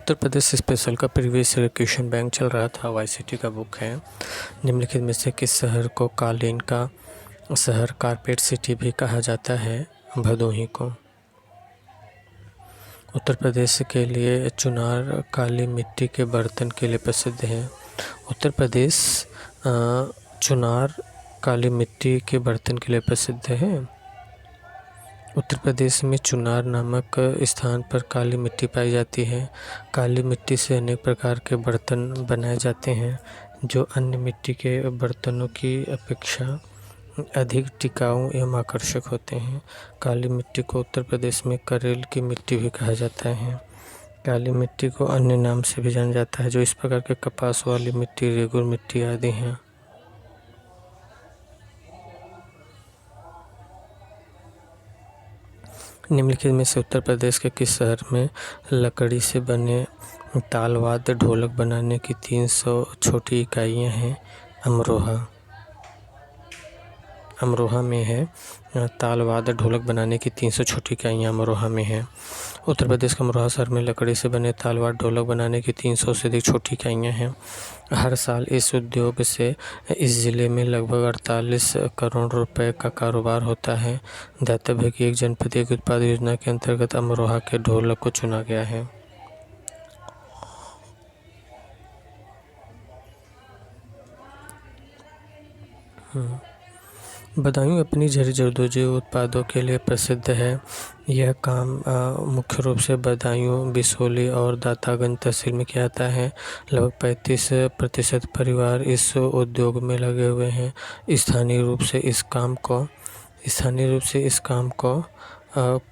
Uttar Pradesh special का previous year question bank चल रहा था। वाईसीटी का बुक है। निम्नलिखित में से किस शहर को कालीन का शहर कारपेट सिटी भी कहा जाता है? भदोही को। उत्तर प्रदेश के लिए चुनार काली मिट्टी के बर्तन के लिए प्रसिद्ध है। उत्तर प्रदेश चुनार काली मिट्टी के बर्तन के लिए प्रसिद्ध है। उत्तर प्रदेश में चुनार नामक स्थान पर काली मिट्टी पाई जाती है। काली मिट्टी से अनेक प्रकार के बर्तन बनाए जाते हैं जो अन्य मिट्टी के बर्तनों की अपेक्षा अधिक टिकाऊ एवं आकर्षक होते हैं। काली मिट्टी को उत्तर प्रदेश में करेल की मिट्टी भी कहा जाता है। काली मिट्टी को अन्य नाम से भी जाना जाता है जो इस प्रकार के कपास वाली मिट्टी, रेगुर मिट्टी आदि हैं। निम्नलिखित में से उत्तर प्रदेश के किस शहर में लकड़ी से बने तालवाद्य ढोलक बनाने की 300 छोटी इकाइयाँ हैं? अमरोहा में है। तालवाद्य ढोलक बनाने की 300 छोटी इकाइयाँ अमरोहा में है। उत्तर प्रदेश के अमरोहा शहर में लकड़ी से बने तालवाद्य ढोलक बनाने की 300 से अधिक छोटी इकाइयाँ हैं। हर साल इस उद्योग से इस ज़िले में लगभग 48 करोड़ रुपए का कारोबार होता है। दातव्य की एक जनपद एक उत्पाद योजना के अंतर्गत अमरोहा के ढोलक को चुना गया है। बदायूं अपनी झरी जरदोजी उत्पादों के लिए प्रसिद्ध है। यह काम मुख्य रूप से बदायूं, बिसोली और दातागंज तहसील में किया जाता है। लगभग 35% परिवार इस उद्योग में लगे हुए हैं। स्थानीय रूप से इस काम को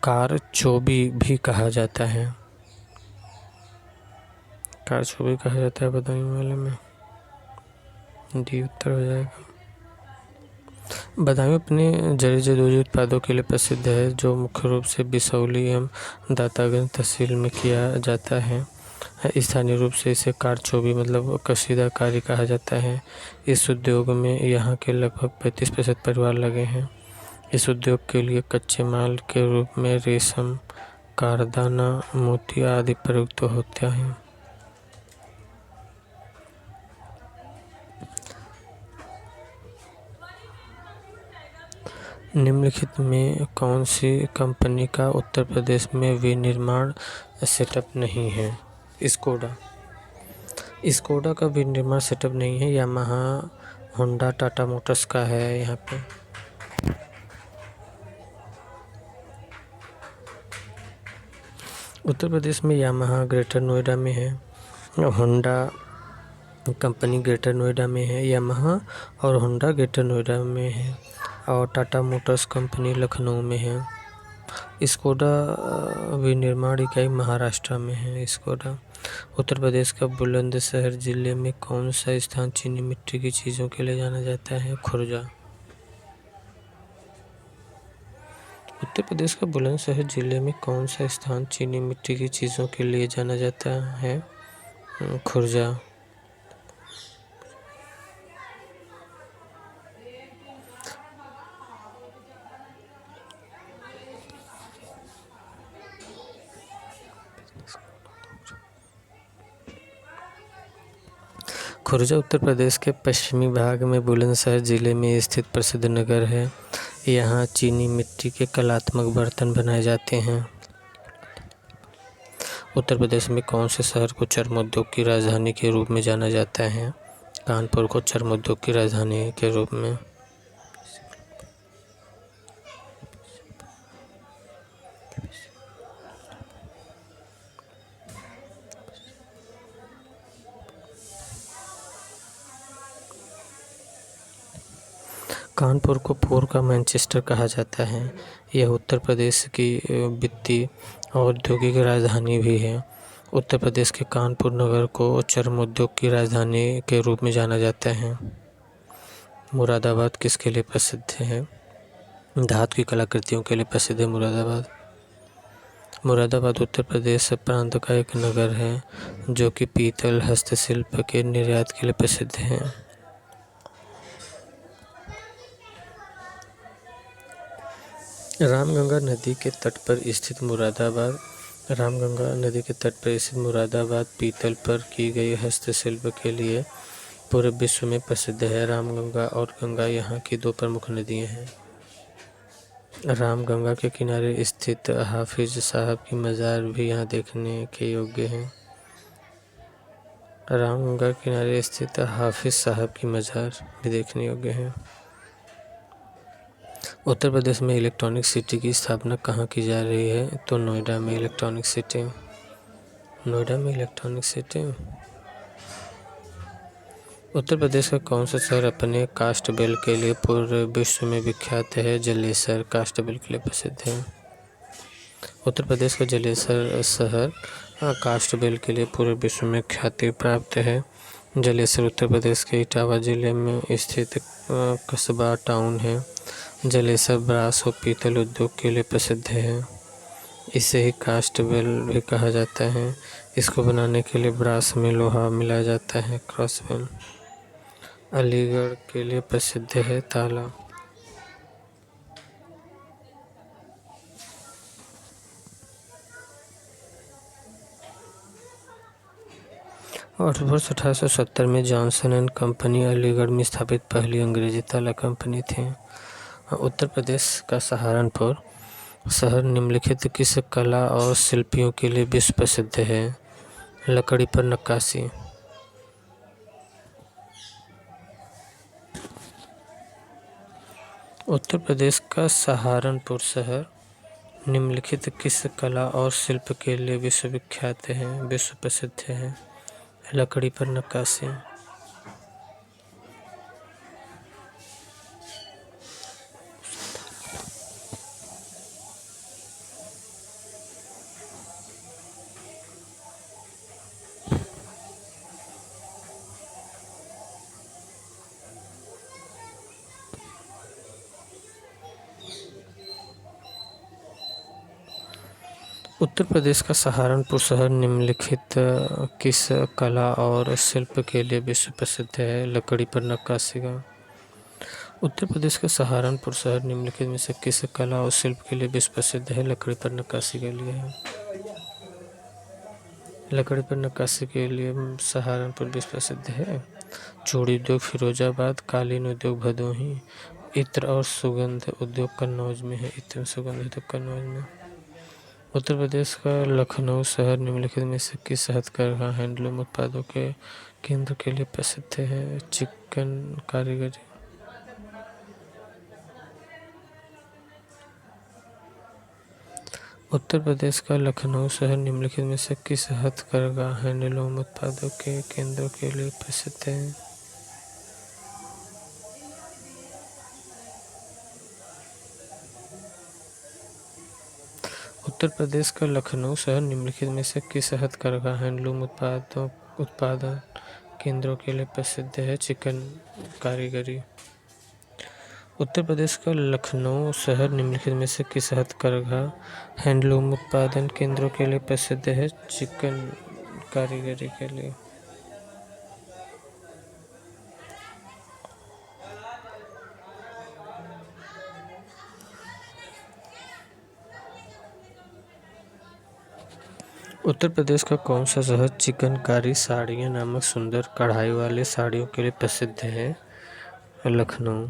कारचोबी भी कहा जाता है। कारचोबी कहा जाता है बदायूं वाले में। डी उत्तर हो जाएगा। बदायूं अपने जरी जरदोजी उत्पादों के लिए प्रसिद्ध है जो मुख्य रूप से बिसौली एवं दातागंज तहसील में किया जाता है। स्थानीय रूप से इसे कारचोबी मतलब कशीदाकारी कहा जाता है। इस उद्योग में यहाँ के लगभग 35% परिवार लगे हैं। इस उद्योग के लिए कच्चे माल के रूप में रेशम, कारदाना, मोती आदि प्रयुक्त होता है। निम्नलिखित में कौन सी कंपनी का उत्तर प्रदेश में विनिर्माण सेटअप नहीं है? स्कोडा का विनिर्माण सेटअप नहीं है। यामाहा, होंडा, टाटा मोटर्स का है यहाँ पे। उत्तर प्रदेश में यामाहा ग्रेटर नोएडा में है। होंडा कंपनी ग्रेटर नोएडा में है। यामाहा और होंडा ग्रेटर नोएडा में है और टाटा मोटर्स कंपनी लखनऊ में है। स्कोडा विनिर्माण इकाई महाराष्ट्र में है। स्कोडा। उत्तर प्रदेश का बुलंदशहर जिले में कौन सा स्थान चीनी मिट्टी की चीज़ों के लिए जाना जाता है? खुर्जा। उत्तर प्रदेश का बुलंदशहर जिले में कौन सा स्थान चीनी मिट्टी की चीज़ों के लिए जाना जाता है? खुर्जा। खुर्जा उत्तर प्रदेश के पश्चिमी भाग में बुलंदशहर जिले में स्थित प्रसिद्ध नगर है। यहाँ चीनी मिट्टी के कलात्मक बर्तन बनाए जाते हैं। उत्तर प्रदेश में कौन से शहर को चर्म उद्योग की राजधानी के रूप में जाना जाता है? कानपुर को चर्म उद्योग की राजधानी के रूप में। कानपुर को पूर्व का मैनचेस्टर कहा जाता है। यह उत्तर प्रदेश की वित्तीय और औद्योगिक राजधानी भी है। उत्तर प्रदेश के कानपुर नगर को चर्म उद्योग की राजधानी के रूप में जाना जाता है। मुरादाबाद किसके लिए प्रसिद्ध है? धातु की कलाकृतियों के लिए प्रसिद्ध है मुरादाबाद उत्तर प्रदेश प्रांत का एक नगर है जो कि पीतल हस्तशिल्प के निर्यात के लिए प्रसिद्ध है। रामगंगा नदी के तट पर स्थित मुरादाबाद रामगंगा नदी के तट पर स्थित मुरादाबाद पीतल पर की गई हस्तशिल्प के लिए पूरे विश्व में प्रसिद्ध है। रामगंगा और गंगा यहाँ की दो प्रमुख नदियाँ हैं। रामगंगा के किनारे स्थित हाफिज साहब की मज़ार भी यहाँ देखने के योग्य है। रामगंगा के किनारे स्थित हाफिज साहब की मज़ार भी देखने योग्य है। उत्तर प्रदेश में इलेक्ट्रॉनिक सिटी की स्थापना कहाँ की जा रही है? तो नोएडा में इलेक्ट्रॉनिक सिटी। नोएडा में इलेक्ट्रॉनिक सिटी। उत्तर प्रदेश का कौन सा शहर अपने काष्ठबेल के लिए पूरे विश्व में विख्यात है? जलेसर काष्ठबेल के लिए प्रसिद्ध है। उत्तर प्रदेश का जलेसर शहर काष्ठबेल के लिए पूरे विश्व में ख्याति प्राप्त है। जलेसर उत्तर प्रदेश के इटावा जिले में स्थित कस्बा टाउन है। जलेसर ब्रास और पीतल उद्योग के लिए प्रसिद्ध है। इसे ही काष्ठबेल भी कहा जाता है। इसको बनाने के लिए ब्रास में लोहा मिलाया जाता है। क्रॉसबेल। अलीगढ़ के लिए प्रसिद्ध है ताला। 8 वर्ष 1870 में जॉनसन एंड कंपनी अलीगढ़ में स्थापित पहली अंग्रेजी ताला कंपनी थी। उत्तर प्रदेश का सहारनपुर शहर निम्नलिखित किस कला और शिल्पियों के लिए विश्व प्रसिद्ध है? लकड़ी पर नक्काशी। उत्तर प्रदेश का सहारनपुर शहर निम्नलिखित किस कला और शिल्प के लिए विश्वविख्यात है, विश्व प्रसिद्ध है? लकड़ी पर नक्काशी। उत्तर प्रदेश का सहारनपुर शहर निम्नलिखित किस कला और शिल्प के लिए विश्व प्रसिद्ध है? लकड़ी पर नक्काशी का। उत्तर प्रदेश का सहारनपुर शहर निम्नलिखित में से किस कला और शिल्प के लिए विश्व प्रसिद्ध है? लकड़ी पर नक्काशी के लिए है। लकड़ी पर नक्काशी के लिए सहारनपुर विश्व प्रसिद्ध है। चूड़ी उद्योग फिरोजाबाद, कालीन उद्योग भदोही, इत्र और सुगंध उद्योग कन्नौज में है। इत्र और सुगंध उद्योग कन्नौज में। उत्तर प्रदेश का लखनऊ शहर निम्नलिखित में से किस हथकरघा हैंडलूम उत्पादों के केंद्र के लिए प्रसिद्ध है? चिकन कारीगरी। उत्तर प्रदेश का लखनऊ शहर निम्नलिखित में से किस हथकरघा हैंडलूम उत्पादों के केंद्र के लिए प्रसिद्ध है? उत्तर प्रदेश का लखनऊ शहर निम्नलिखित में से किस हथकरघा हैंडलूम उत्पादन केंद्रों के लिए प्रसिद्ध है? चिकन कारीगरी। उत्तर प्रदेश का लखनऊ शहर निम्नलिखित में से किस हथकरघा हैंडलूम उत्पादन केंद्रों के लिए प्रसिद्ध है? चिकन कारीगरी के लिए। उत्तर प्रदेश का कौन सा शहर चिकनकारी साड़ियाँ नामक सुंदर कढ़ाई वाले साड़ियों के लिए प्रसिद्ध है? लखनऊ।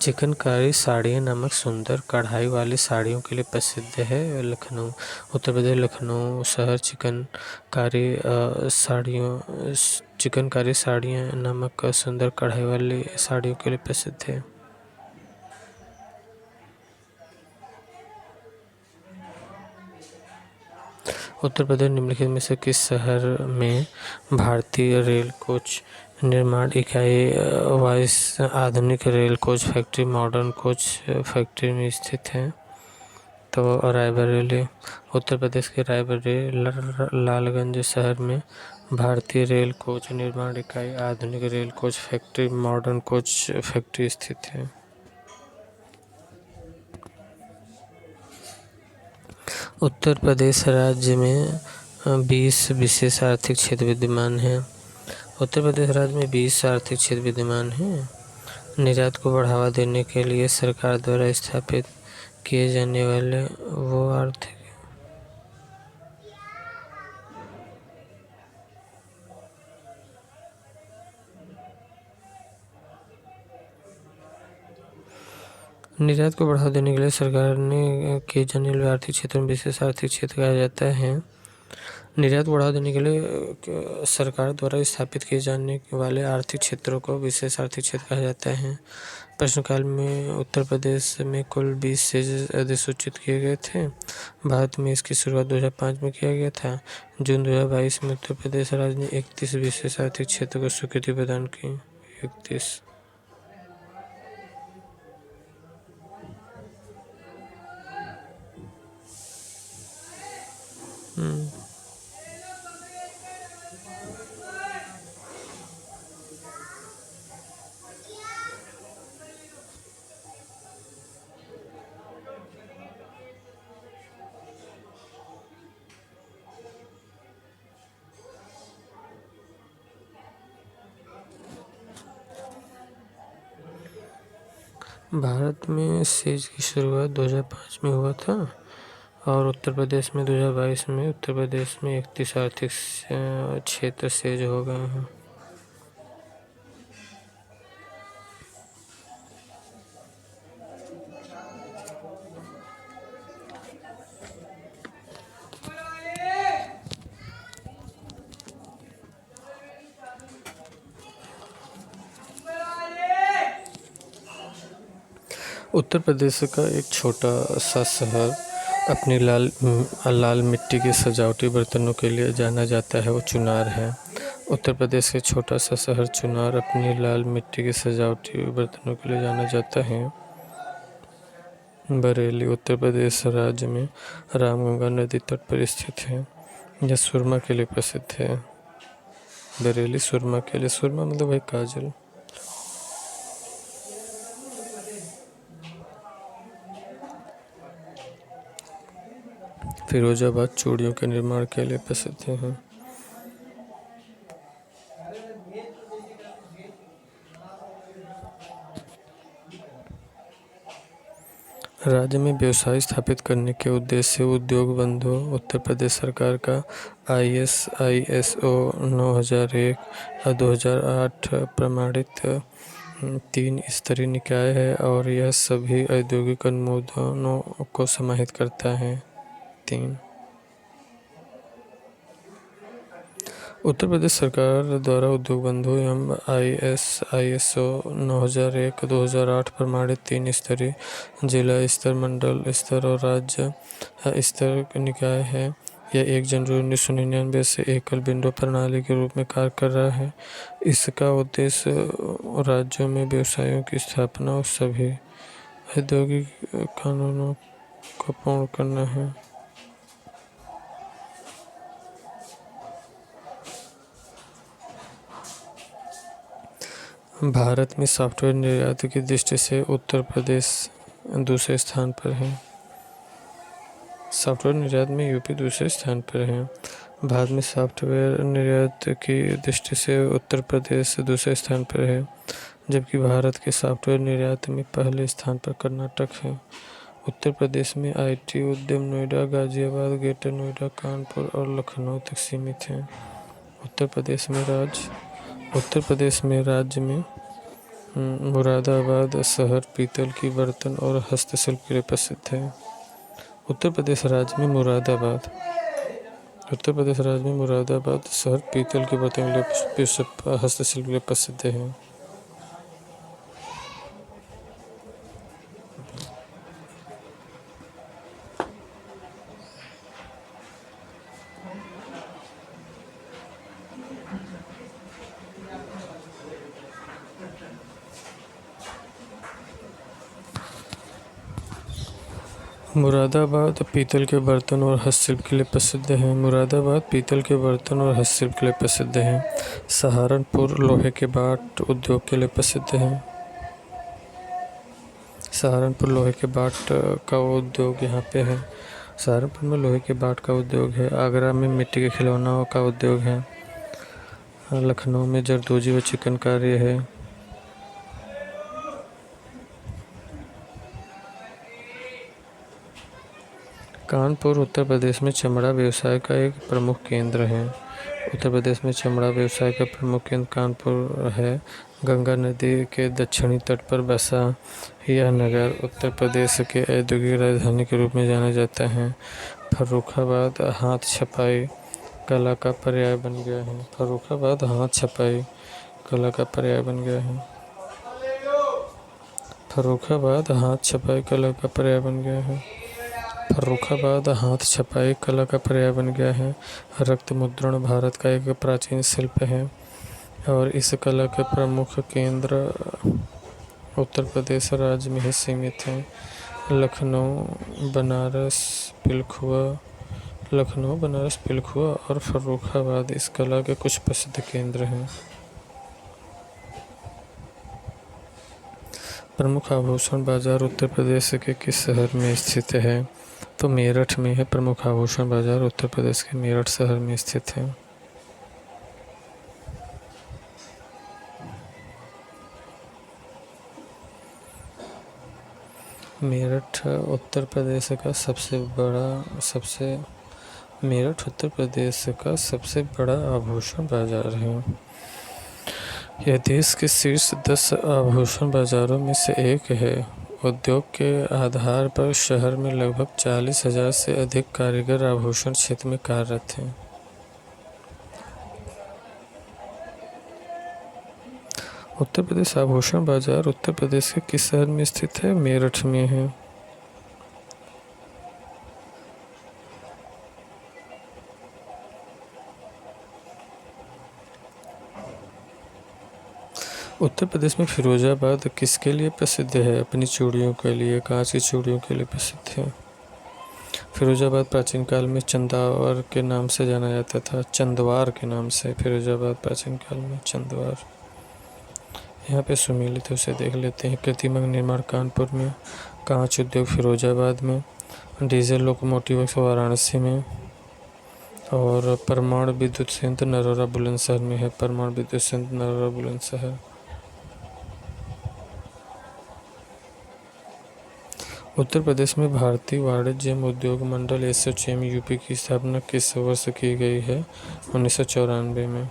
चिकनकारी साड़ियाँ नामक सुंदर कढ़ाई वाली साड़ियों के लिए प्रसिद्ध है। लखनऊ। उत्तर प्रदेश लखनऊ शहर चिकनकारी साड़ियाँ नामक सुंदर कढ़ाई वाली साड़ियों के लिए प्रसिद्ध है। उत्तर प्रदेश निम्नलिखित में से किस शहर में भारतीय रेल कोच निर्माण इकाई वाइस आधुनिक rail coach factory modern coach factory में स्थित है? तो रायबरेली। उत्तर प्रदेश के रायबरेली लालगंज शहर में भारतीय रेल कोच निर्माण इकाई आधुनिक rail coach factory modern coach factory स्थित है। उत्तर प्रदेश राज्य में 20 विशेष आर्थिक क्षेत्र विद्यमान हैं। उत्तर प्रदेश राज्य में 20 आर्थिक क्षेत्र विद्यमान हैं। निर्यात को बढ़ावा देने के लिए सरकार द्वारा स्थापित किए जाने वाले वो आर्थिक निर्यात को बढ़ावा देने के लिए सरकार ने किए जाने वाले आर्थिक क्षेत्रों में विशेष आर्थिक क्षेत्र कहा जाता है। निर्यात को बढ़ावा देने के लिए सरकार द्वारा स्थापित किए जाने वाले आर्थिक क्षेत्रों को विशेष आर्थिक क्षेत्र कहा जाता है। प्रश्नकाल में उत्तर प्रदेश में कुल 20 से अधिसूचित किए गए थे। भारत में इसकी शुरुआत 2005 में किया गया था। जून 2022 में उत्तर प्रदेश राज्य ने 31 विशेष आर्थिक क्षेत्र को स्वीकृति प्रदान की। 31 भारत में सेज की शुरुआत 2005 में हुआ था और उत्तर प्रदेश में 2022 में उत्तर प्रदेश में 31 आर्थिक क्षेत्र सेज हो गए हैं। उत्तर प्रदेश का एक छोटा सा शहर अपनी लाल मिट्टी के सजावटी बर्तनों के लिए जाना जाता है, वो चुनार है। उत्तर प्रदेश के छोटा सा शहर चुनार अपनी लाल मिट्टी के सजावटी बर्तनों के लिए जाना जाता है। बरेली उत्तर प्रदेश राज्य में रामगंगा नदी तट पर स्थित है। यह सुरमा के लिए प्रसिद्ध है। बरेली सुरमा के लिए, सुरमा मतलब है काजल। फिरोजाबाद चूड़ियों के निर्माण के लिए प्रसिद्ध है। राज्य में व्यवसाय स्थापित करने के उद्देश्य से उद्योग बंधु उत्तर प्रदेश सरकार का ISO 9001 और 2008 प्रमाणित 3 स्तरीय निकाय है और यह सभी औद्योगिक अनुमोदनों को समाहित करता है। 3 उत्तर प्रदेश सरकार द्वारा उद्योग बंधु एवं ISO 9001 2008 प्रमाणित 3 स्तरीय जिला स्तर, मंडल स्तर और राज्य स्तर निकाय है। यह 1 जनवरी 1999 से एकल विंडो प्रणाली के रूप में कार्य कर रहा है। इसका उद्देश्य राज्यों में व्यवसायों की स्थापना और सभी औद्योगिक कानूनों को पूर्ण करना है। भारत में सॉफ्टवेयर निर्यात की दृष्टि से उत्तर प्रदेश दूसरे स्थान पर है। सॉफ्टवेयर निर्यात में यूपी दूसरे स्थान पर है। भारत में सॉफ्टवेयर निर्यात की दृष्टि से उत्तर प्रदेश दूसरे स्थान पर है, जबकि भारत के सॉफ्टवेयर निर्यात में पहले स्थान पर कर्नाटक है। उत्तर प्रदेश में IT उद्यम नोएडा, गाजियाबाद, ग्रेटर नोएडा, कानपुर और लखनऊ तक सीमित हैं। उत्तर प्रदेश में राज्य में मुरादाबाद शहर पीतल की बर्तन और हस्तशिल्प के लिए प्रसिद्ध है। उत्तर प्रदेश राज्य में मुरादाबाद शहर पीतल के बर्तन के लिए हस्तशिल्प के लिए प्रसिद्ध है। मुरादाबाद पीतल के बर्तन और हस्तशिल्प के लिए प्रसिद्ध है। मुरादाबाद पीतल के बर्तन और हस्तशिल्प के लिए प्रसिद्ध है। सहारनपुर लोहे के बाट उद्योग के लिए प्रसिद्ध है। सहारनपुर लोहे के बाट का उद्योग यहाँ पे है। सहारनपुर में लोहे के बाट का उद्योग है। आगरा में मिट्टी के खिलौनों का उद्योग है। लखनऊ में जरदोजी व चिकनकारी है। कानपुर उत्तर प्रदेश में चमड़ा व्यवसाय का एक प्रमुख केंद्र है। उत्तर प्रदेश में चमड़ा व्यवसाय का प्रमुख केंद्र कानपुर है। गंगा नदी के दक्षिणी तट पर बसा यह नगर उत्तर प्रदेश के औद्योगिक राजधानी के रूप में जाना जाता है। फर्रुखाबाद हाथ छपाई कला का पर्याय बन गया है। फर्रुखाबाद हाथ छपाई कला का पर्याय बन गया है। फर्रुखाबाद हाथ छपाई कला का पर्याय बन गया है। फर्रुखाबाद हाथ छपाई कला का पर्याय बन गया है। रक्त मुद्रण भारत का एक प्राचीन शिल्प है और इस कला के प्रमुख केंद्र उत्तर प्रदेश राज्य में ही सीमित हैं। लखनऊ बनारस पिलखुआ और फर्रुखाबाद इस कला के कुछ प्रसिद्ध केंद्र हैं। प्रमुख आभूषण बाजार उत्तर प्रदेश के किस शहर में स्थित है? तो मेरठ में है। प्रमुख आभूषण बाजार उत्तर प्रदेश के मेरठ शहर में स्थित है। मेरठ उत्तर प्रदेश का सबसे बड़ा आभूषण बाजार है। यह देश के शीर्ष 10 आभूषण बाजारों में से एक है। उद्योग के आधार पर शहर में लगभग 40,000 से अधिक कारीगर आभूषण क्षेत्र में कार्यरत हैं। उत्तर प्रदेश आभूषण बाजार उत्तर प्रदेश के किस शहर में स्थित है? मेरठ में है। उत्तर प्रदेश में फिरोजाबाद किसके लिए प्रसिद्ध है? अपनी चूड़ियों के लिए। कांच की चूड़ियों के लिए प्रसिद्ध है। फिरोजाबाद प्राचीन काल में चंदावर के नाम से जाना जाता था। चंदवार के नाम से फिरोजाबाद प्राचीन काल में चंदवार। यहाँ पे सुमेलित है, उसे देख लेते हैं। कृत्रिम निर्माण कानपुर में। कांच उद्योग फिरोजाबाद में। डीजल लोकोमोटिव वाराणसी में। और परमाणु विद्युत संयंत्र नरोरा बुलंदशहर में है। परमाणु विद्युत संयंत्र नरोरा बुलंदशहर। उत्तर प्रदेश में भारतीय वाणिज्य उद्योग मंडल एसोचैम यूपी की स्थापना किस वर्ष की गई है? 1994 में।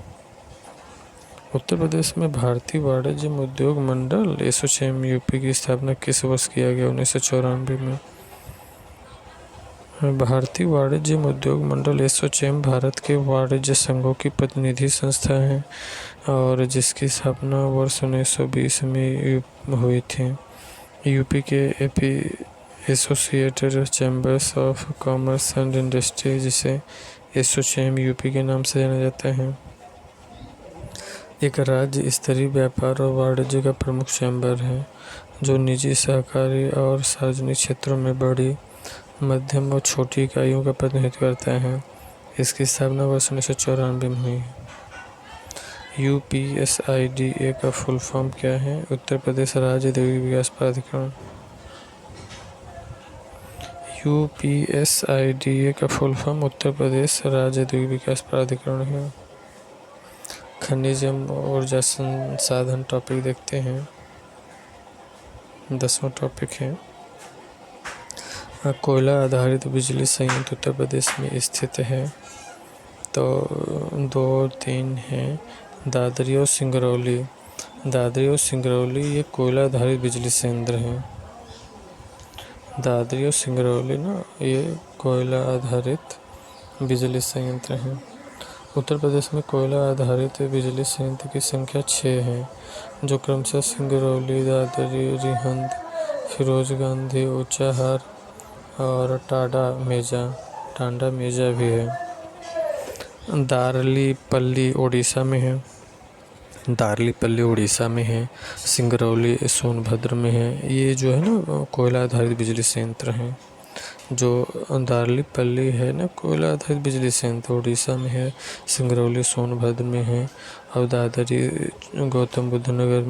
उत्तर प्रदेश में भारतीय वाणिज्य उद्योग मंडल एसोचैम यूपी की स्थापना किस वर्ष किया गया? 1994 में। भारतीय वाणिज्य उद्योग मंडल एसोचैम भारत के वाणिज्य संघों की प्रतिनिधि संस्था है और जिसकी स्थापना वर्ष 1920 में हुई थी। यूपी के associated chambers of commerce and industry, जिसे एसोचैम यूपी के नाम से जाना जाता है, एक राज्य स्तरीय व्यापार और वाणिज्य का प्रमुख चैम्बर है जो निजी, सहकारी और सार्वजनिक क्षेत्रों में बड़ी, मध्यम और छोटी इकाइयों का प्रतिनिधित्व करता है। इसकी स्थापना वर्ष 1994 में हुई। UPSIDA का फुल फॉर्म क्या है? उत्तर प्रदेश राज्य औद्योगिक विकास प्राधिकरण। UPSIDA का फुल फॉर्म उत्तर प्रदेश राज्य औद्योगिक विकास प्राधिकरण है। खनिज ऊर्जा संसाधन टॉपिक देखते हैं। 10वां टॉपिक है कोयला आधारित बिजली संयंत्र उत्तर प्रदेश में स्थित है। तो 2-3 है दादरी और सिंगरौली। दादरी और सिंगरौली ये कोयला आधारित बिजली संयंत्र हैं। दादरी और सिंगरौली ये कोयला आधारित बिजली संयंत्र हैं। उत्तर प्रदेश में कोयला आधारित बिजली संयंत्र की संख्या 6 है जो क्रमशः सिंगरौली, दादरी, रिहंद, फिरोजगंज, ऊंचाहार और टांडा मेजा भी है। दार्लीपल्ली उड़ीसा में है। सिंगरौली सोनभद्र में है। ये जो है ना कोयला आधारित बिजली संयंत्र हैं। जो दार्लीपल्ली है ना कोयला आधारित बिजली संयंत्र उड़ीसा में है। सिंगरौली सोनभद्र में है और दादरी गौतम बुद्ध नगर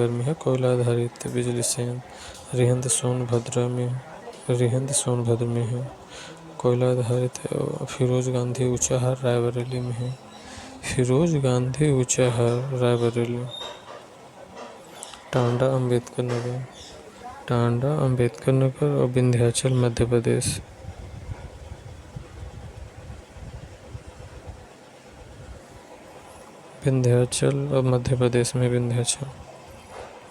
में है। कोयला आधारित बिजली संयंत्र। रिहंद सोनभद्र में है। रिहंद सोनभद्र में है। कोयला आधारित है। फिरोज गांधी ऊंचाहार रायबरेली में है। फिरोज गांधी ऊंचाहार रायबरेली। टांडा अंबेडकर नगर। टांडा अंबेडकर नगर और विंध्याचल मध्य प्रदेश। विंध्याचल और मध्य प्रदेश में विंध्याचल।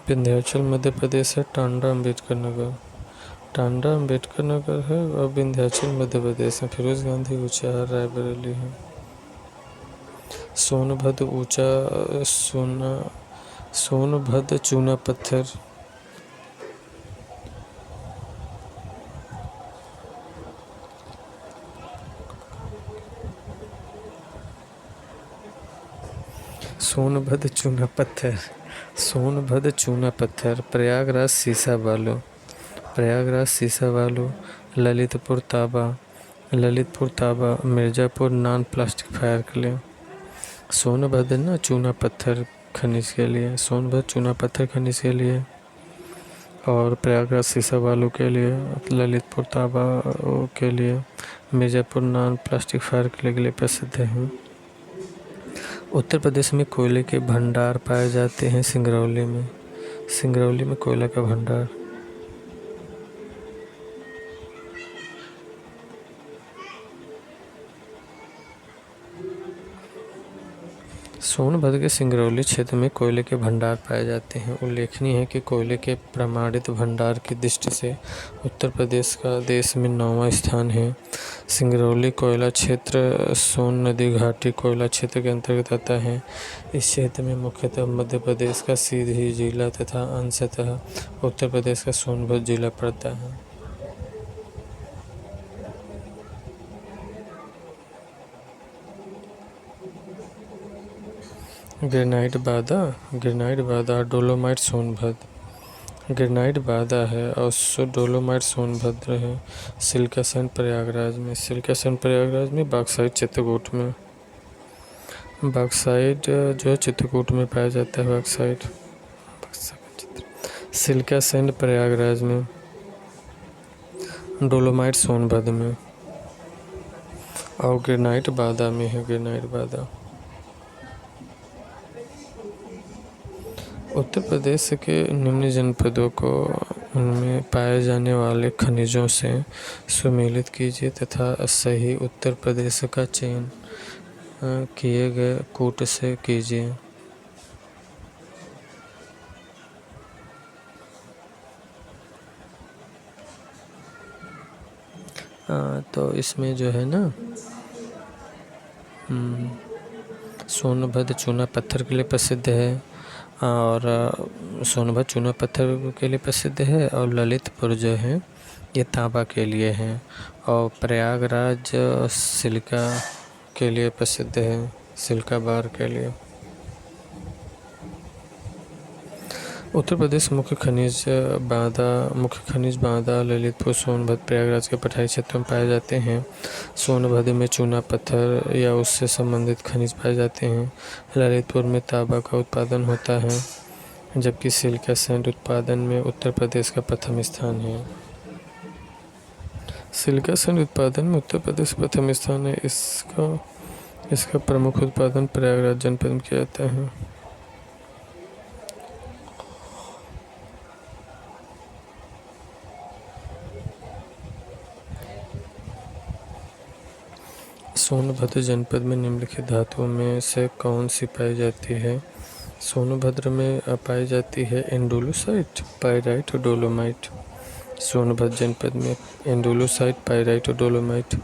विंध्याचल मध्य प्रदेश है। टांडा अंबेडकर नगर। टांडा अंबेडकर नगर है और विंध्याचल मध्य प्रदेश है। फिरोज गांधी ऊंचाहार रायबरेली है। सोनभद्र सोनभद्र चूना पत्थर। सोनभद्र चूना पत्थर। सोनभद्र चूना पत्थर। प्रयागराज शीशा बालू। प्रयागराज शीशा बालू। ललितपुर तांबा। ललितपुर तांबा। Mirzapur non plastic fire clay. Sonbhadra ना चूना पत्थर खनिज के लिए। सोनभद्र चूना पत्थर खनिज के लिए और प्रयागराज शीशा बालू के लिए। ललितपुर तांबा के लिए। Mirzapur non plastic fire clay के लिए प्रसिद्ध है। उत्तर प्रदेश में कोयले के भंडार पाए जाते हैं सिंगरौली में। सिंगरौली में कोयला का भंडार। सोनभद्र के सिंगरौली क्षेत्र में कोयले के भंडार पाए जाते हैं। उल्लेखनीय है कि कोयले के प्रमाणित भंडार की दृष्टि से उत्तर प्रदेश का देश में 9वां स्थान है। सिंगरौली कोयला क्षेत्र सोन नदी घाटी कोयला क्षेत्र के अंतर्गत आता है। इस क्षेत्र में मुख्यतः मध्य प्रदेश का सीधी जिला तथा अंशतः उत्तर प्रदेश का सोनभद्र जिला पड़ता है। ग्रेनाइट बादा डोलोमाइट सोनभद्र। ग्रेनाइट बादा है और डोलोमाइट सोनभद्र है। सिलिका सैंड प्रयागराज में। सिलिका सैंड प्रयागराज में। बॉक्साइट चित्रकूट में। बॉक्साइट जो है चित्रकूट में पाया जाता है। बॉक्साइट। सिलिका सैंड प्रयागराज में। डोलोमाइट सोनभद्र में और ग्रेनाइट बादा में है। ग्रेनाइट बादा। उत्तर प्रदेश के निम्न जनपदों को उनमें पाए जाने वाले खनिजों से सुमेलित कीजिए तथा सही उत्तर प्रदेश का चयन किए गए कूट से कीजिए। तो इसमें जो है ना सोनभद्र चूना पत्थर के लिए प्रसिद्ध है और सोनभद्र चूना पत्थर के लिए प्रसिद्ध है और ललितपुर जो है ये तांबा के लिए है और प्रयागराज सिलिका के लिए प्रसिद्ध है। सिलिका बार के लिए। उत्तर प्रदेश मुख्य खनिज बांदा ललितपुर सोनभद्र प्रयागराज के पठारी क्षेत्रों में पाए जाते हैं। सोनभद्र में चूना पत्थर या उससे संबंधित खनिज पाए जाते हैं। ललितपुर में तांबा का उत्पादन होता है जबकि सिलिका सैंड उत्पादन में उत्तर प्रदेश का प्रथम स्थान है। सिलिका सैंड उत्पादन में उत्तर प्रदेश प्रथम स्थान है। इसका प्रमुख उत्पादन प्रयागराज जनपद में किया जाता है। सोनभद्र जनपद में निम्नलिखित धातुओं में से कौन सी पाई जाती है? सोनभद्र में पाई जाती है एंडोलूसाइट, पाइराइट और डोलोमाइट। सोनभद्र जनपद में एंडोलूसाइट, पाइराइट और dolomite.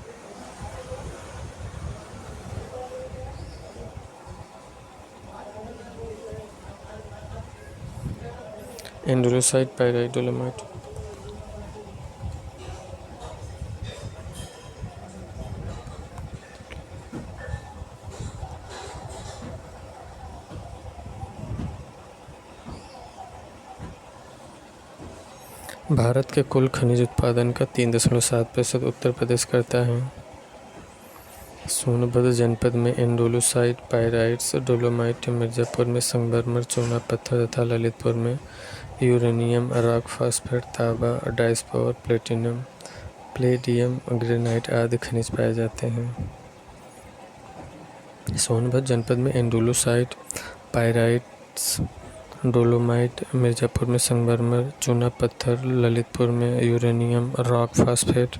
Andalusite, pyrite, dolomite. Bharat के कुल खनिज उत्पादन का 3.7% उत्तर प्रदेश करता है। सोनभद्र जनपद में एंडोलूसाइट, पाइराइट्स, डोलोमाइट, मिर्ज़ापुर में संगमरमर, चूना पत्थर तथा ललितपुर में यूरेनियम, रॉक फॉस्फेट, तांबा, डायस्पोर, प्लेटिनम प्लेडियम, ग्रेनाइट आदि खनिज पाए जाते हैं। सोनभद्र जनपद में एंडोलोसाइट, पायराइट्स, डोलोमाइट, मिर्जापुर में संगमरमर, चूना पत्थर, ललितपुर में यूरेनियम, रॉक फास्फेट,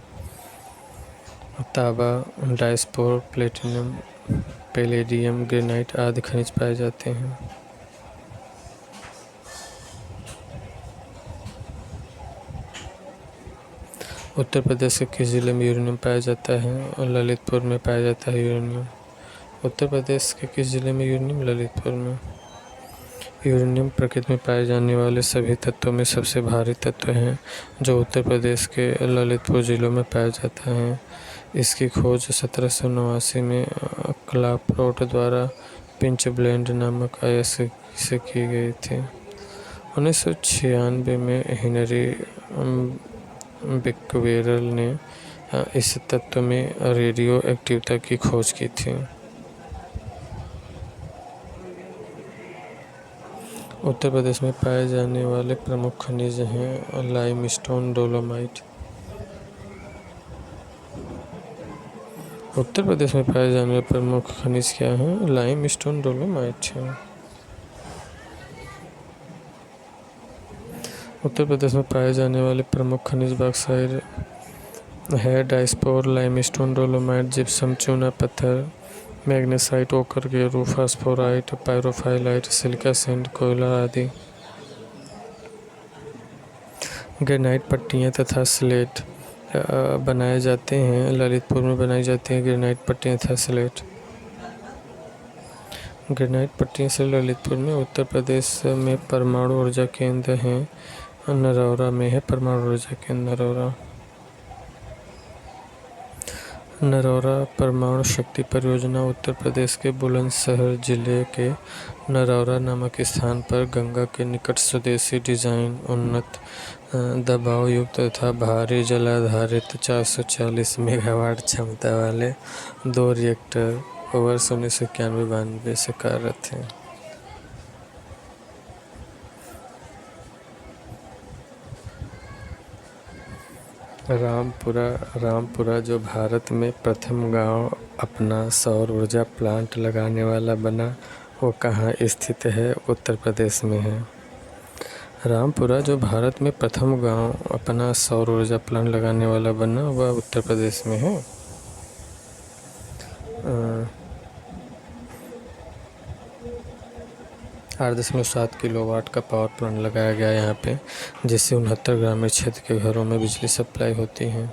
तांबा, डायस्पोर, प्लेटिनम, पैलेडियम, ग्रेनाइट आदि खनिज पाए जाते हैं। उत्तर प्रदेश के किस जिले में यूरेनियम पाया जाता है? और ललितपुर में पाया जाता है यूरेनियम। उत्तर प्रदेश के किस जिले में यूरेनियम? ललितपुर में। यूरेनियम प्रकृति में पाए जाने वाले सभी तत्वों में सबसे भारी तत्व है, जो उत्तर प्रदेश के ललितपुर जिलों में पाया जाता है। इसकी खोज 1789 में क्लाप्रॉट द्वारा पिंच ब्लेंड नामक अयस्क से की गई थी। 1996 में हेनरी बेक्वेरेल ने इस तत्व में रेडियो एक्टिविटी की खोज की थी। उत्तर प्रदेश में पाए जाने वाले प्रमुख खनिज हैं लाइमस्टोन, डोलोमाइट। उत्तर प्रदेश में पाए जाने वाले प्रमुख खनिज क्या हैं? लाइमस्टोन, डोलोमाइट हैं। उत्तर प्रदेश में पाए जाने वाले प्रमुख खनिज बॉक्साइट है डायस्पोर, लाइमस्टोन, डोलोमाइट, जिप्सम, चूना पत्थर, मैग्नेसाइट, ओकर गेरू, फास्फोराइट, पायरोफाइलाइट, सिलिका सैंड, कोयला आदि। ग्रेनाइट पट्टियाँ तथा स्लेट बनाए जाते हैं। ललितपुर में बनाई जाती हैं ग्रेनाइट पट्टियाँ तथा स्लेट। ग्रेनाइट पट्टियाँ से ललितपुर में। उत्तर प्रदेश में परमाणु ऊर्जा केंद्र हैं। नरौरा में है परमाणु ऊर्जा केंद्र नरौरा। नरौरा परमाणु शक्ति परियोजना उत्तर प्रदेश के बुलंदशहर जिले के नरौरा नामक स्थान पर गंगा के निकट स्वदेशी डिजाइन, उन्नत दबाव युक्त तथा भारी जलाधारित 440 मेगावाट क्षमता वाले 2 रिएक्टर वर्ष 1991-92 से कार्यरत हैं। रामपुरा जो भारत में प्रथम गांव अपना सौर ऊर्जा प्लांट लगाने वाला बना, वो कहाँ स्थित है? उत्तर प्रदेश में है। रामपुरा जो भारत में प्रथम गांव अपना सौर ऊर्जा प्लांट लगाने वाला बना, वह उत्तर प्रदेश में है। 8.7 किलोवाट का पावर प्लांट लगाया गया यहाँ पे, जिससे 69 ग्रामीण क्षेत्र के घरों में बिजली सप्लाई होती है।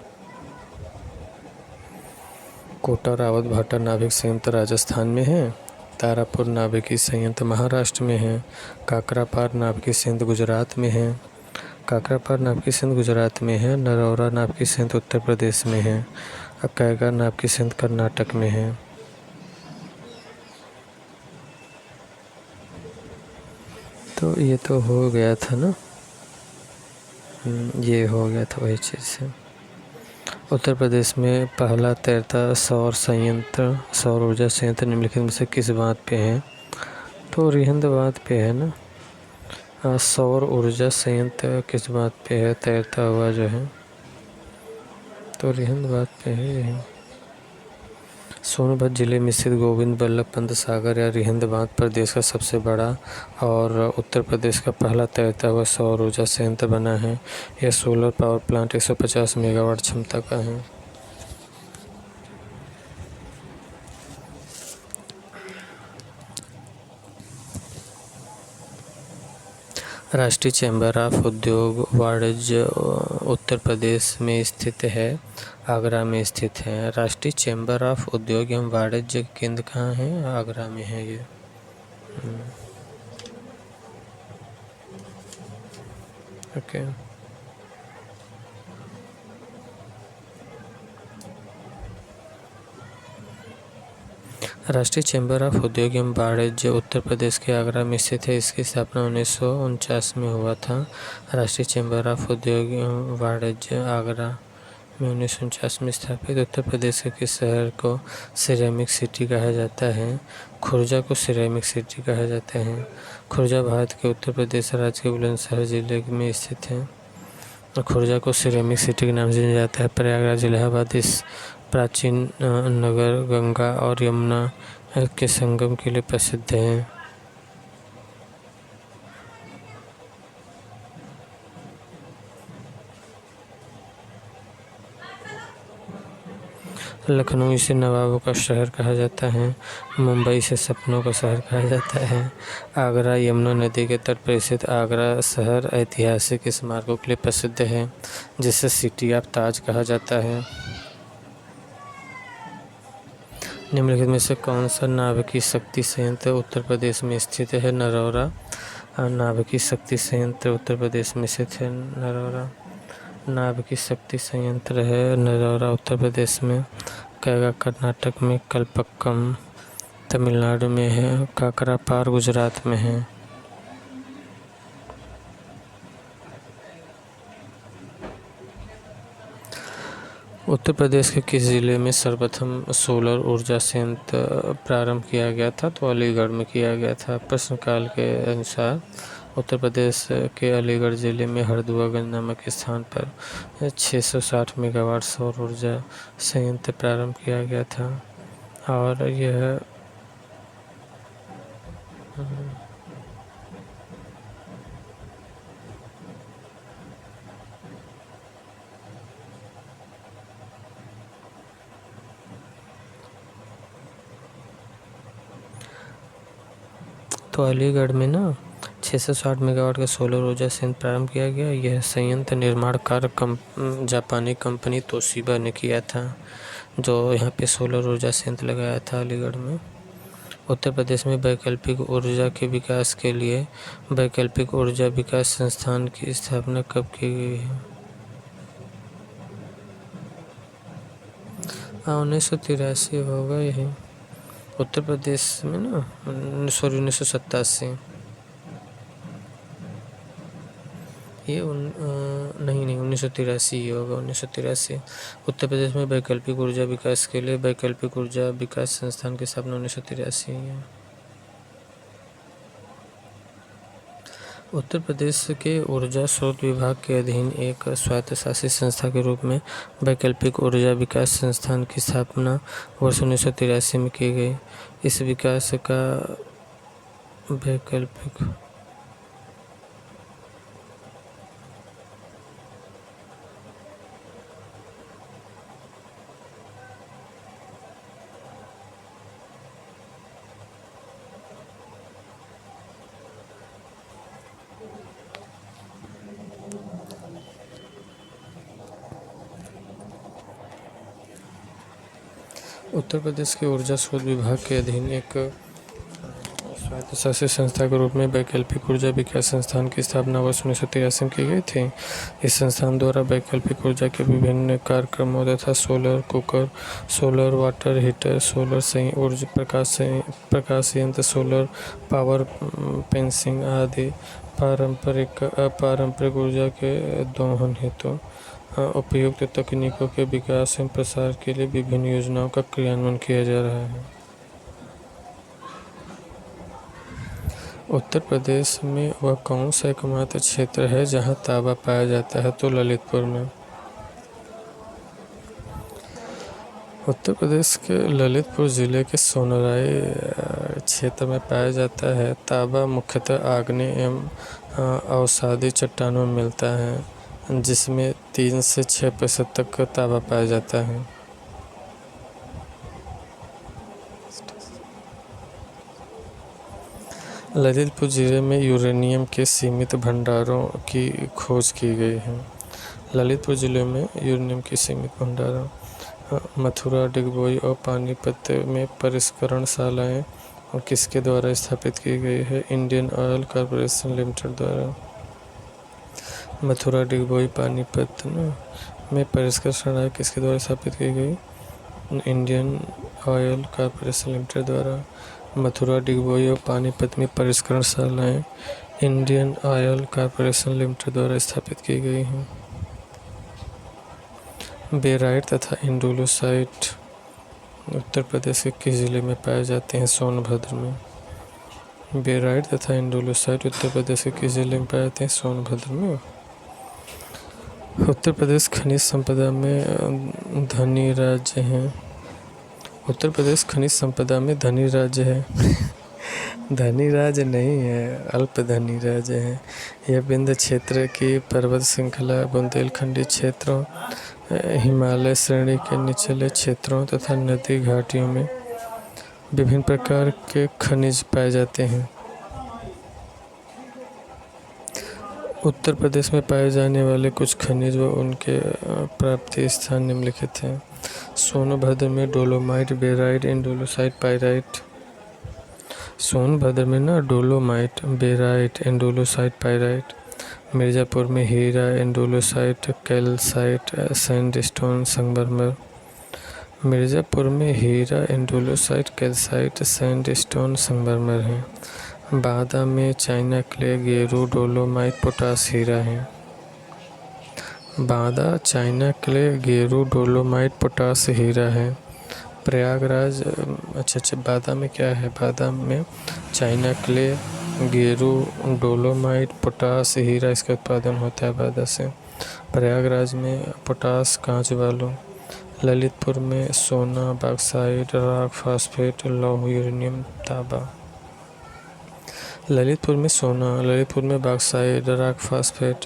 कोटा रावत भाटा नाभिक संयंत्र राजस्थान में है। तारापुर नाभिकीय संयंत्र महाराष्ट्र में है। काकरापार नाभिकीय संयंत्र गुजरात में है। नरौरा नाभिकीय संयंत्र उत्तर प्रदेश में है। कैगा नाभिकीय संयंत्र कर्नाटक में है। तो ये तो हो गया था ना, ये हो गया था वही चीज़ से। उत्तर प्रदेश में पहला तैरता सौर ऊर्जा संयंत्र निम्नलिखित में से किस बात पे है? तो रिहंद बात पे है ना। सौर ऊर्जा संयंत्र किस बात पे है तैरता हुआ जो है? तो रिहंद बात पे है यही। सोनभद्र जिले में स्थित गोविंद वल्लभ पंत सागर या रिहंद बांध प्रदेश का सबसे बड़ा और उत्तर प्रदेश का पहला तैरता हुआ सौर ऊर्जा संयंत्र बना है। यह सोलर पावर प्लांट 150 मेगावाट क्षमता का है। राष्ट्रीय चैम्बर ऑफ उद्योग वाणिज्य उत्तर प्रदेश में स्थित है, आगरा में स्थित है। राष्ट्रीय चैम्बर ऑफ उद्योग एवं वाणिज्य केंद्र कहाँ है? आगरा में है ये। ओके। राष्ट्रीय चैम्बर ऑफ उद्योग एवं वाणिज्य उत्तर प्रदेश के आगरा में स्थित है। इसकी स्थापना 1949 में हुआ था। राष्ट्रीय चैम्बर ऑफ उद्योग एवं वाणिज्य आगरा में 1949 में स्थापित। उत्तर प्रदेश के किस शहर को सिरेमिक सिटी कहा जाता है? खुर्जा को सिरेमिक सिटी कहा जाता है। खुर्जा भारत के उत्तर प्रदेश राज्य के बुलंदशहर जिले में स्थित है। खुर्जा को सिरेमिक सिटी के नाम से जाना जाता है। प्रयागराज इलाहाबाद इस प्राचीन नगर गंगा और यमुना के संगम के लिए प्रसिद्ध है। लखनऊ इसे नवाबों का शहर कहा जाता है। मुंबई इसे सपनों का शहर कहा जाता है। आगरा यमुना नदी के तट पर स्थित आगरा शहर ऐतिहासिक स्मारकों के लिए प्रसिद्ध है, जिसे सिटी ऑफ ताज कहा जाता है। निम्नलिखित में से कौन सा नाभिकीय शक्ति संयंत्र उत्तर प्रदेश में स्थित है? नरौरा। नाभिकीय शक्ति संयंत्र उत्तर प्रदेश में स्थित है नरौरा। नाभिकीय शक्ति संयंत्र है नरौरा उत्तर प्रदेश में। कैगा कर्नाटक में, कलपक्कम तमिलनाडु में है, काकरापार गुजरात में है। उत्तर प्रदेश के किस जिले में सर्वप्रथम सोलर ऊर्जा संयंत्र प्रारंभ किया गया था? तो अलीगढ़ में किया गया था। प्रश्नकाल के अनुसार उत्तर प्रदेश के अलीगढ़ जिले में हरदुआगंज नामक स्थान पर 660 मेगावाट सौर ऊर्जा संयंत्र प्रारंभ किया गया था। और यह तो अलीगढ़ में ना 660 मेगावाट का सोलर ऊर्जा संयंत्र प्रारंभ किया गया। यह संयंत्र निर्माण कार्य जापानी कंपनी तोशिबा ने किया था, जो यहाँ पे सोलर ऊर्जा संयंत्र लगाया था अलीगढ़ में। उत्तर प्रदेश में वैकल्पिक ऊर्जा के विकास के लिए वैकल्पिक ऊर्जा विकास संस्थान की स्थापना कब की गई है? 1983 होगा यही उत्तर प्रदेश में ना, 1987। ये नहीं 1983 होगा, 1983। उत्तर प्रदेश में वैकल्पिक ऊर्जा विकास के लिए वैकल्पिक ऊर्जा विकास संस्थान की स्थापना 1983 है। उत्तर प्रदेश के ऊर्जा स्रोत विभाग के अधीन एक स्वायत्तशासित संस्था के रूप में वैकल्पिक ऊर्जा विकास संस्थान की स्थापना वर्ष 1983 में की गई। इस विकास का वैकल्पिक उत्तर प्रदेश के ऊर्जा स्रोत विभाग के अधीन एक स्वायत्तशासित संस्था के रूप में वैकल्पिक ऊर्जा विकास संस्थान की स्थापना वर्ष 1983 में की गई थी। इस संस्थान द्वारा वैकल्पिक ऊर्जा के विभिन्न कार्यक्रमों तथा solar cooker, solar water heater, solar ऊर्जा प्रकाश यंत्र, सोलर पावर पेंसिंग आदि पारंपरिक अपारंपरिक ऊर्जा के दोहन हेतु उपयुक्त तकनीकों के विकास एवं प्रसार के लिए विभिन्न योजनाओं का क्रियान्वयन किया जा रहा है। उत्तर प्रदेश में वह कौन सा एकमात्र क्षेत्र है जहां तांबा पाया जाता है? तो ललितपुर में। उत्तर प्रदेश के ललितपुर जिले के सोनराई क्षेत्र में पाया जाता है। तांबा मुख्यतः आग्नेय एवं अवसादी चट्टानों में मिलता है, जिसमें 3 से 6% तक का तांबा पाया जाता है। ललितपुर जिले में यूरेनियम के सीमित भंडारों की खोज की गई है। ललितपुर जिले में यूरेनियम के सीमित भंडारों मथुरा, डिगबोई और पानीपत में परिष्करणशालाएं और किसके द्वारा स्थापित की गई है? इंडियन ऑयल कॉरपोरेशन लिमिटेड द्वारा। मथुरा, डिगबोई, पानीपत में परिष्करणशालाएं किसके द्वारा स्थापित की गई? इंडियन ऑयल कॉरपोरेशन लिमिटेड द्वारा। मथुरा, डिगबोई और पानीपत में परिष्करणशालाएं इंडियन ऑयल कॉरपोरेशन लिमिटेड द्वारा स्थापित की गई हैं। बेराइट तथा इंडोलोसाइट उत्तर प्रदेश के किस जिले में पाए जाते हैं? सोनभद्र में। बेराइट तथा इंडोलोसाइट उत्तर प्रदेश के किस जिले में पाए जाते हैं? सोनभद्र में। उत्तर प्रदेश खनिज संपदा में धनी राज्य है। उत्तर प्रदेश खनिज संपदा में धनी राज्य है। धनी राज्य नहीं है, अल्प धनी राज्य है। यह विंध्य क्षेत्र की पर्वत श्रृंखला, बुंदेलखंडी क्षेत्रों, हिमालय श्रेणी के निचले क्षेत्रों तथा नदी घाटियों में विभिन्न प्रकार के खनिज पाए जाते हैं। उत्तर प्रदेश में पाए जाने वाले कुछ खनिज व उनके प्राप्ति स्थान निम्नलिखित हैं। सोनभद्र में डोलोमाइट, बेराइट, एंडोलोसाइट, पाइराइट। सोनभद्र में ना डोलोमाइट, बेराइट, एंडोलोसाइट, पाइराइट। मिर्ज़ापुर में हीरा, एंडोलोसाइट, कैल्साइट, सैंडस्टोन, संगमरमर। मिर्ज़ापुर में हीरा, एंडोलोसाइट, कैल्साइट, सैंडस्टोन, संगमरमर है। बादा में चाइना क्ले, गेरू, डोलोमाइट, पोटास, हीरा है। बादा चाइना क्ले, गेरू, डोलोमाइट, पोटास, हीरा है। प्रयागराज, अच्छा बादा में क्या है? बादा में चाइना क्ले, गेरू, डोलोमाइट, पोटास, हीरा इसका उत्पादन होता है बादा से। प्रयागराज में पोटास, कांच बालू। ललितपुर में सोना, बॉक्साइट, रॉक, फास्फेट, लौह, यूरेनियम, तांबा। ललितपुर में सोना, ललितपुर में बॉक्साइट, रॉक, फास्फेट,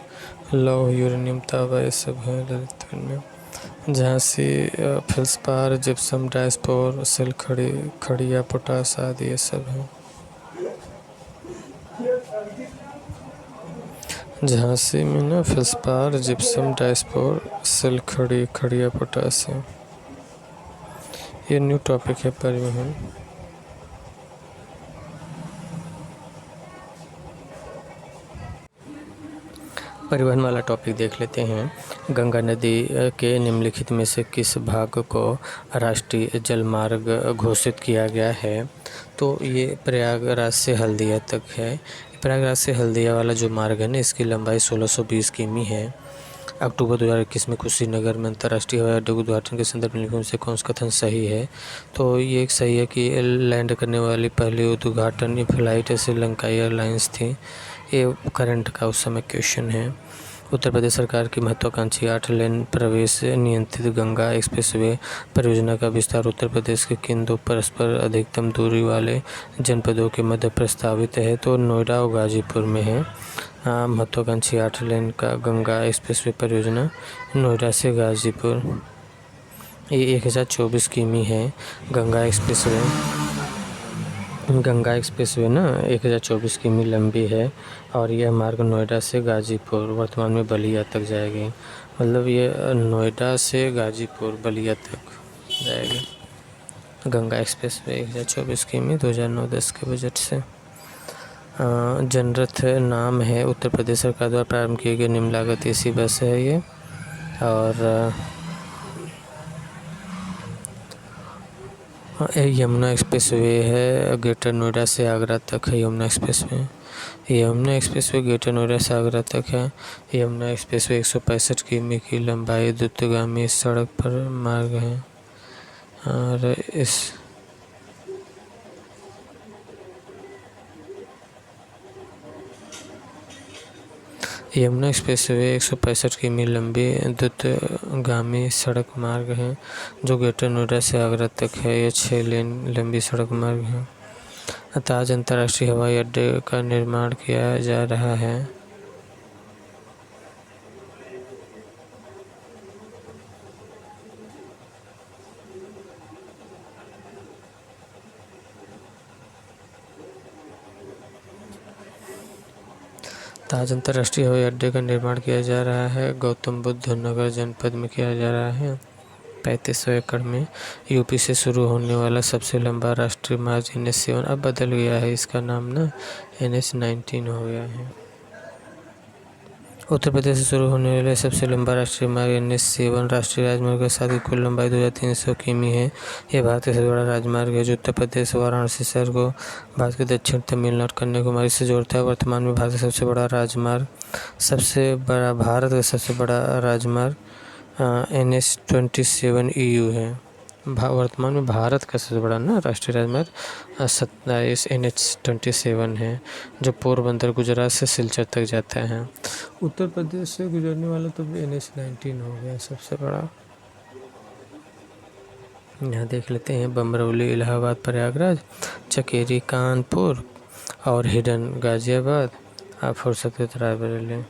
लौह, यूरेनियम, तांबा ये सब है ललितपुर में। झांसी फेल्सपार, जिप्सम, डायस्पोर, सिल खड़िया, पोटास आदि ये सब है। झांसी में ना फेल्सपार, जिप्सम, डायस्पोर, सिल खड़िया, पोटास है। ये न्यू टॉपिक है परिवहन। परिवहन वाला टॉपिक देख लेते हैं। गंगा नदी के निम्नलिखित में से किस भाग को राष्ट्रीय जलमार्ग घोषित किया गया है? तो ये प्रयागराज से हल्दिया तक है। प्रयागराज से हल्दिया वाला जो मार्ग है ना, इसकी लंबाई 1620 किमी है। अक्टूबर 2021 में कुशीनगर में अंतर्राष्ट्रीय हवाई अड्डे के उद्घाटन के संदर्भ में से कौन सा कथन सही है? तो ये एक सही है कि लैंड करने वाली पहली उद्घाटन फ्लाइट श्रीलंका एयरलाइंस थी। ये करंट का उस समय क्वेश्चन है। उत्तर प्रदेश सरकार की महत्वाकांक्षी 8 लेन प्रवेश नियंत्रित गंगा एक्सप्रेसवे परियोजना का विस्तार उत्तर प्रदेश के किन दो परस्पर अधिकतम दूरी वाले जनपदों के मध्य प्रस्तावित है? तो नोएडा और गाजीपुर में है। महत्वाकांक्षी 8 लेन का गंगा एक्सप्रेसवे परियोजना नोएडा से गाजीपुर, ये 1024 किमी है। गंगा एक्सप्रेसवे ना 1024 किमी लंबी है और यह मार्ग नोएडा से गाजीपुर, वर्तमान में बलिया तक जाएगी। मतलब ये नोएडा से गाजीपुर बलिया तक जाएगी गंगा एक्सप्रेसवे 1024 किमी 2009-10 के बजट से। जनरथ नाम है उत्तर प्रदेश सरकार द्वारा प्रारंभ किए गए निम्न लागत एसी बस है ये। और यमुना एक्सप्रेसवे है, ग्रेटर नोएडा से आगरा तक है Yamuna expressway. Yamuna expressway greater Noida से आगरा तक है। यमुना एक्सप्रेसवे 165 किमी की लंबाई द्रुतगामी सड़क पर मार्ग है। और इस यमुना एक्सप्रेसवे 165 किमी लंबी द्रुतगामी सड़क मार्ग है जो ग्रेटर नोएडा से आगरा तक है। यह 6 लेन लंबी सड़क मार्ग है। ताज अंतर्राष्ट्रीय हवाई अड्डे का निर्माण किया जा रहा है। ताज अंतर्राष्ट्रीय हवाई अड्डे का निर्माण किया जा रहा है। गौतम बुद्ध नगर जनपद में किया जा रहा है। 3500 एकड़ में। यूपी से शुरू होने वाला सबसे लंबा राष्ट्रीय मार्ग NH7 अब बदल गया है, इसका नाम ना NH19 हो गया है। उत्तर प्रदेश से शुरू होने वाले सबसे लंबा राष्ट्रीय मार्ग NH7 राष्ट्रीय राजमार्ग के साथ कुल लंबाई 2300 किमी है। यह भारत का सबसे बड़ा राजमार्ग है जो उत्तर प्रदेश वाराणसी शहर को भारत के दक्षिण तमिलनाडु कन्याकुमारी से जोड़ता है। वर्तमान में भारत का सबसे बड़ा राजमार्ग NH27 EU है। वर्तमान में भारत का सबसे बड़ा ना राष्ट्रीय राजमार्ग 27 NH27 है, जो पोरबंदर गुजरात से सिलचर तक जाता है। उत्तर प्रदेश से गुजरने वाला तो NH19 हो गया सबसे बड़ा। यहाँ देख लेते हैं बमरौली इलाहाबाद प्रयागराज, चकेरी कानपुर और हिडन गाजियाबाद, फुर्सत रायबरेली।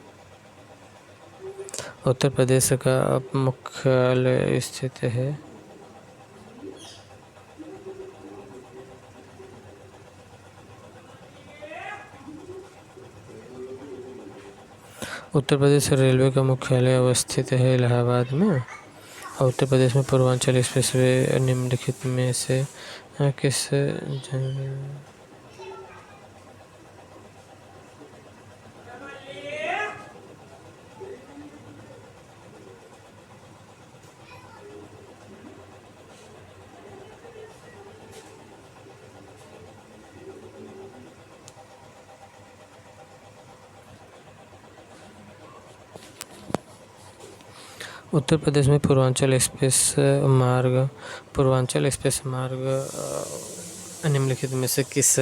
उत्तर प्रदेश का मुख्यालय स्थित है उत्तर प्रदेश रेलवे का मुख्यालय अवस्थित है इलाहाबाद में। और उत्तर प्रदेश में पूर्वांचल एक्सप्रेसवे निम्नलिखित में से किस उत्तर प्रदेश में पूर्वांचल एक्सप्रेस मार्ग निम्नलिखित में से किस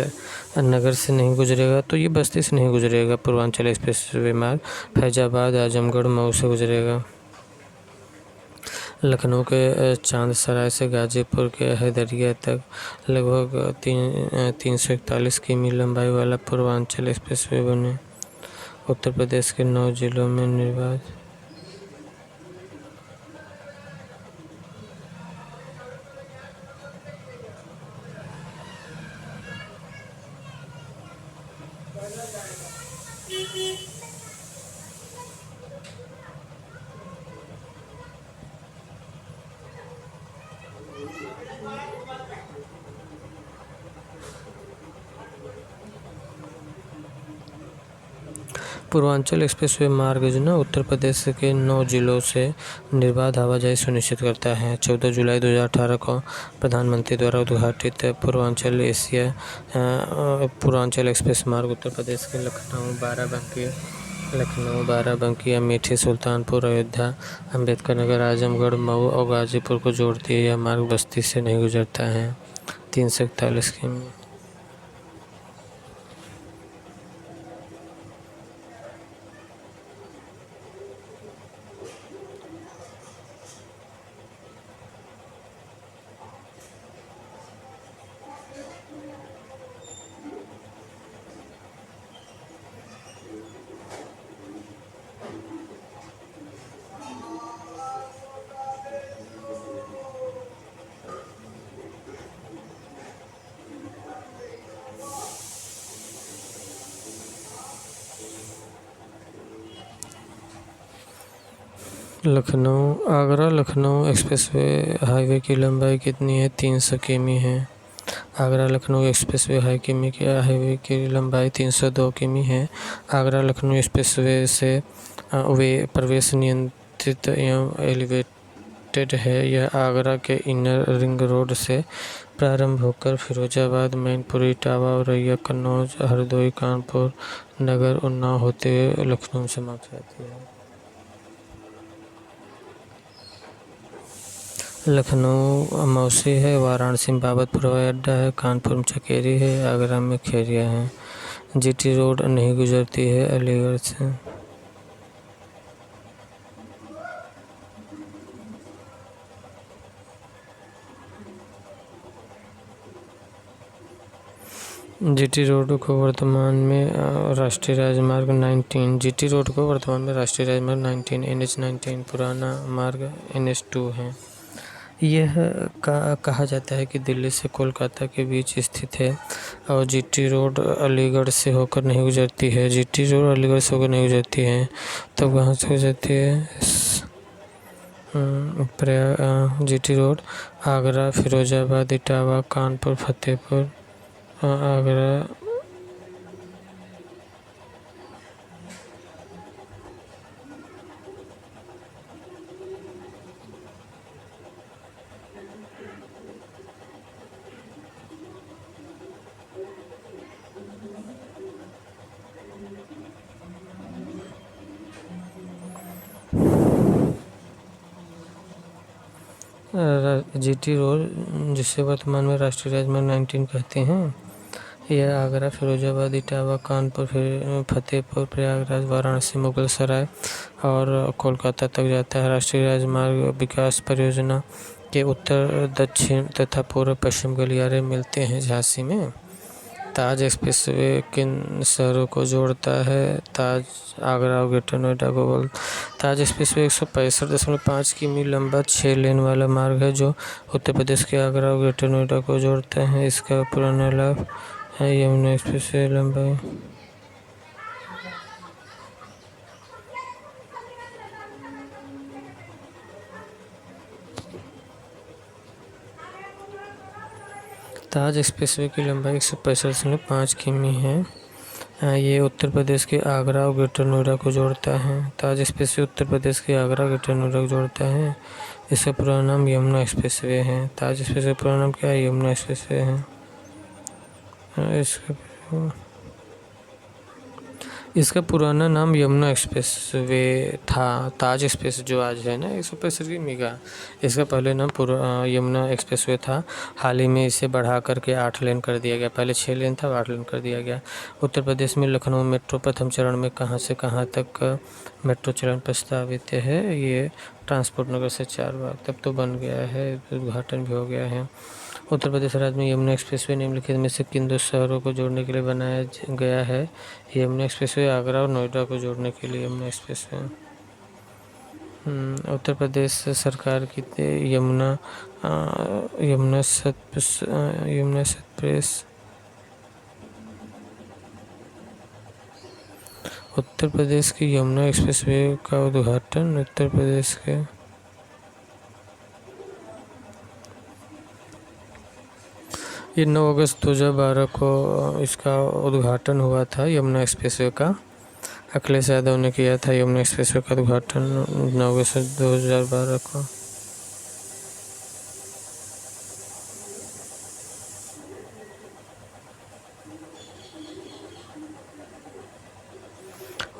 नगर से नहीं गुजरेगा? तो ये बस्ती से नहीं गुजरेगा। पूर्वांचल एक्सप्रेस वे मार्ग फैजाबाद, आजमगढ़, मऊ से गुजरेगा। लखनऊ के चांदसराय से गाजीपुर के हैदरिया तक लगभग 341 किमी लंबाई वाला पूर्वांचल एक्सप्रेसवे बने। उत्तर प्रदेश के 9 जिलों में निर्बाध पूर्वांचल एक्सप्रेसवे मार्ग जो ना उत्तर प्रदेश के 9 जिलों से निर्बाध आवाजाही सुनिश्चित करता है। 14 जुलाई 2018 को प्रधानमंत्री द्वारा उद्घाटित पूर्वांचल एक्सप्रेस मार्ग उत्तर प्रदेश के लखनऊ, बाराबंकी, अमेठी, सुल्तानपुर, अयोध्या, अम्बेडकर नगर, आजमगढ़, मऊ और गाजीपुर को जोड़ती है। यह मार्ग बस्ती से नहीं गुजरता है। 341 किमी। आगरा लखनऊ एक्सप्रेसवे हाईवे की लंबाई कितनी है? 300 किमी है। आगरा लखनऊ एक्सप्रेसवे हाईवे की लंबाई 302 किमी है। आगरा लखनऊ एक्सप्रेसवे से वे प्रवेश नियंत्रित एवं एलिवेटेड है। यह आगरा के इनर रिंग रोड से प्रारंभ होकर फिरोजाबाद, मैनपुरी, इटावा, औरैया, कन्नौज, हरदोई, कानपुर नगर, उन्नाव होते हुए लखनऊ समाप्त होती है। लखनऊ मौसी है, वाराणसी में बाबतपुर हवाई अड्डा है, कानपुर में चकेरी है, आगरा में खेरिया है। जीटी रोड नहीं गुजरती है अलीगढ़ से। जीटी रोड को वर्तमान में राष्ट्रीय राजमार्ग 19 NH19 पुराना मार्ग NH2 है। यह कहा जाता है कि दिल्ली से कोलकाता के बीच स्थित है और जीटी रोड अलीगढ़ से होकर नहीं गुजरती है। जीटी रोड अलीगढ़ से होकर नहीं गुजरती है, तब कहाँ से गुजरती है? GT road Agra, Firozabad, Etawah, Kanpur, Fatehpur, Agra. GT road, जिसे वर्तमान में राष्ट्रीय राजमार्ग 19 कहते हैं, यह आगरा, फिरोजाबाद, इटावा, कानपुर, फिर फतेहपुर, प्रयागराज, वाराणसी, मुगल सराय और कोलकाता तक जाता है। राष्ट्रीय राजमार्ग विकास परियोजना के उत्तर, दक्षिण तथा पूर्व पश्चिम गलियारे मिलते हैं झांसी में। ताज एक्सप्रेसवे किन शहरों को जोड़ता है? ताज आगरा और ग्रेटर नोएडा को ताज एक्सप्रेसवे 165.5 किमी लंबा 6 लेन वाला मार्ग है जो उत्तर प्रदेश के आगरा और ग्रेटर नोएडा को जोड़ता है। इसका पुराना लाभ है यमुना एक्सप्रेसवे लंबाई। ताज एक्सप्रेसवे की लंबाई 165.5 किमी है। ये उत्तर प्रदेश के आगरा और ग्रेटर नोएडा को जोड़ता है। ताज एक्सप्रेसवे उत्तर प्रदेश के आगरा ग्रेटर नोएडा को जोड़ता है। इसका पूरा नाम यमुना एक्सप्रेसवे है। ताज एक्सप्रेसवे का पूरा नाम क्या है? यमुना एक्सप्रेसवे है। इसका पुराना नाम यमुना एक्सप्रेसवे था। ताज एक्सप्रेस जो आज है ना 165 किमी का, इसका पहले नाम यमुना एक्सप्रेसवे था। हाल ही में इसे बढ़ा करके 8 लेन कर दिया गया। पहले 6 लेन था, 8 लेन कर दिया गया। उत्तर प्रदेश में लखनऊ मेट्रो प्रथम चरण में कहाँ से कहाँ तक मेट्रो चरण प्रस्तावित है? ये ट्रांसपोर्ट नगर से 4 बाग तब तो बन गया है, उद्घाटन भी हो गया है। उत्तर प्रदेश राज्य में यमुना एक्सप्रेसवे निम्नलिखित में से किन 2 शहरों को जोड़ने के लिए बनाया गया है? यमुना एक्सप्रेसवे आगरा और नोएडा को जोड़ने के लिए यमुना एक्सप्रेसवे। उत्तर प्रदेश सरकार की यमुना एक्सप्रेस उत्तर प्रदेश की यमुना एक्सप्रेसवे का उद्घाटन उत्तर प्रदेश के ये 9 अगस्त 2012 को इसका उद्घाटन हुआ था यमुना एक्सप्रेसवे का। अखिलेश यादव ने किया था यमुना एक्सप्रेसवे का उद्घाटन 9 अगस्त 2012 को।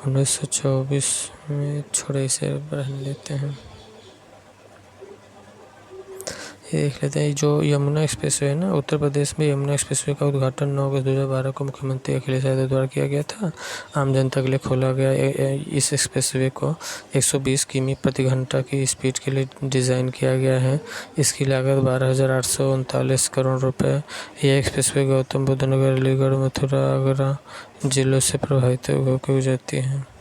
उन्नीस 1924 में छोड़े इसे बढ़ लेते हैं। ये देख लेते हैं जो यमुना एक्सप्रेसवे है ना, उत्तर प्रदेश में यमुना एक्सप्रेसवे का उद्घाटन 9 अगस्त 2012 को मुख्यमंत्री अखिलेश यादव द्वारा किया गया था। आम जनता के लिए खोला गया इस एक्सप्रेसवे को 120 किमी प्रति घंटा की स्पीड के लिए डिज़ाइन किया गया है। इसकी लागत 12,839 करोड़ रुपये। यह एक्सप्रेसवे गौतम बुद्ध नगर, अलीगढ़, मथुरा, आगरा जिलों से प्रभावित होकर गुजरती है।